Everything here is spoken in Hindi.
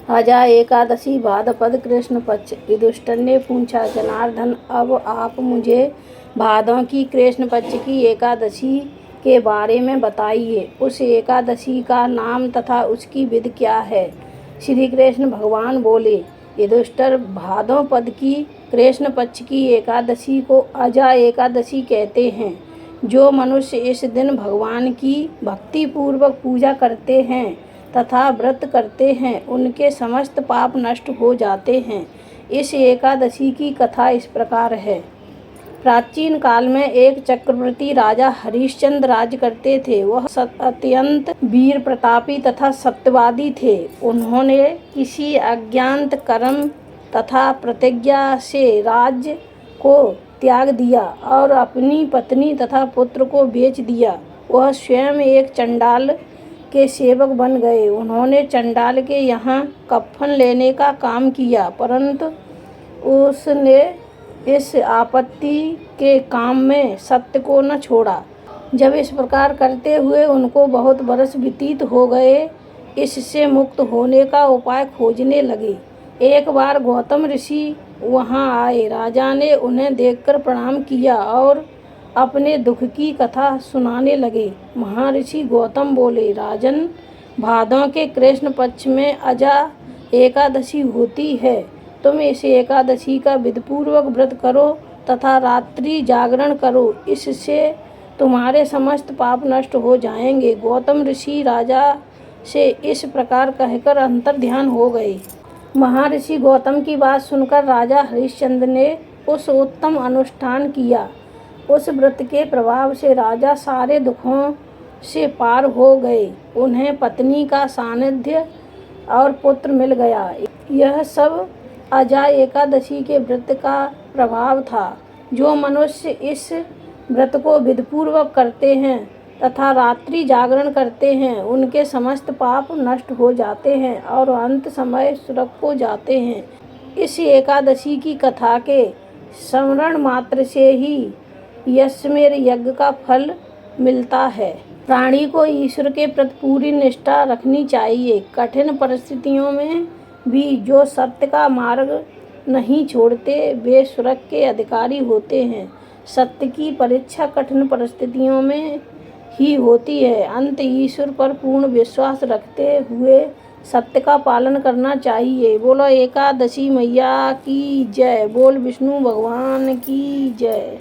अजा एकादशी भाद्रपद कृष्ण पक्ष। युधिष्ठिर ने पूछा, जनार्दन, अब आप मुझे भादों की कृष्ण पक्ष की एकादशी के बारे में बताइए। उस एकादशी का नाम तथा उसकी विधि क्या है? श्री कृष्ण भगवान बोले, युधिष्ठिर, भाद्रपद की कृष्ण पक्ष की एकादशी को अजा एकादशी कहते हैं। जो मनुष्य इस दिन भगवान की भक्तिपूर्वक पूजा करते हैं तथा व्रत करते हैं, उनके समस्त पाप नष्ट हो जाते हैं। इस एकादशी की कथा इस प्रकार है। प्राचीन काल में एक चक्रवर्ती राजा हरिश्चंद्र राज करते थे। वह अत्यंत वीर प्रतापी तथा सत्यवादी थे। उन्होंने किसी अज्ञात कर्म तथा प्रतिज्ञा से राज्य को त्याग दिया और अपनी पत्नी तथा पुत्र को बेच दिया। वह स्वयं एक चंडाल के सेवक बन गए। उन्होंने चंडाल के यहाँ कफन लेने का काम किया, परंतु उसने इस आपत्ति के काम में सत्य को न छोड़ा। जब इस प्रकार करते हुए उनको बहुत बरस व्यतीत हो गए, इससे मुक्त होने का उपाय खोजने लगे। एक बार गौतम ऋषि वहाँ आए। राजा ने उन्हें देखकर प्रणाम किया और अपने दुख की कथा सुनाने लगे। महर्षि गौतम बोले, राजन, भादों के कृष्ण पक्ष में अजा एकादशी होती है। तुम इस एकादशी का विधिपूर्वक व्रत करो तथा रात्रि जागरण करो। इससे तुम्हारे समस्त पाप नष्ट हो जाएंगे। गौतम ऋषि राजा से इस प्रकार कहकर अंतर्ध्यान हो गए। महर्षि गौतम की बात सुनकर राजा हरिश्चंद्र ने उस उत्तम अनुष्ठान किया। उस व्रत के प्रभाव से राजा सारे दुखों से पार हो गए। उन्हें पत्नी का सानिध्य और पुत्र मिल गया। यह सब अजा एकादशी के व्रत का प्रभाव था। जो मनुष्य इस व्रत को विधिपूर्वक करते हैं तथा रात्रि जागरण करते हैं, उनके समस्त पाप नष्ट हो जाते हैं और अंत समय स्वर्ग को जाते हैं। इस एकादशी की कथा के स्मरण मात्र से ही यज्ञ यज्ञ का फल मिलता है। प्राणी को ईश्वर के प्रति पूरी निष्ठा रखनी चाहिए। कठिन परिस्थितियों में भी जो सत्य का मार्ग नहीं छोड़ते, वे स्वर्ग के अधिकारी होते हैं। सत्य की परीक्षा कठिन परिस्थितियों में ही होती है। अंत ईश्वर पर पूर्ण विश्वास रखते हुए सत्य का पालन करना चाहिए। बोलो एकादशी मैया की जय। बोल विष्णु भगवान की जय।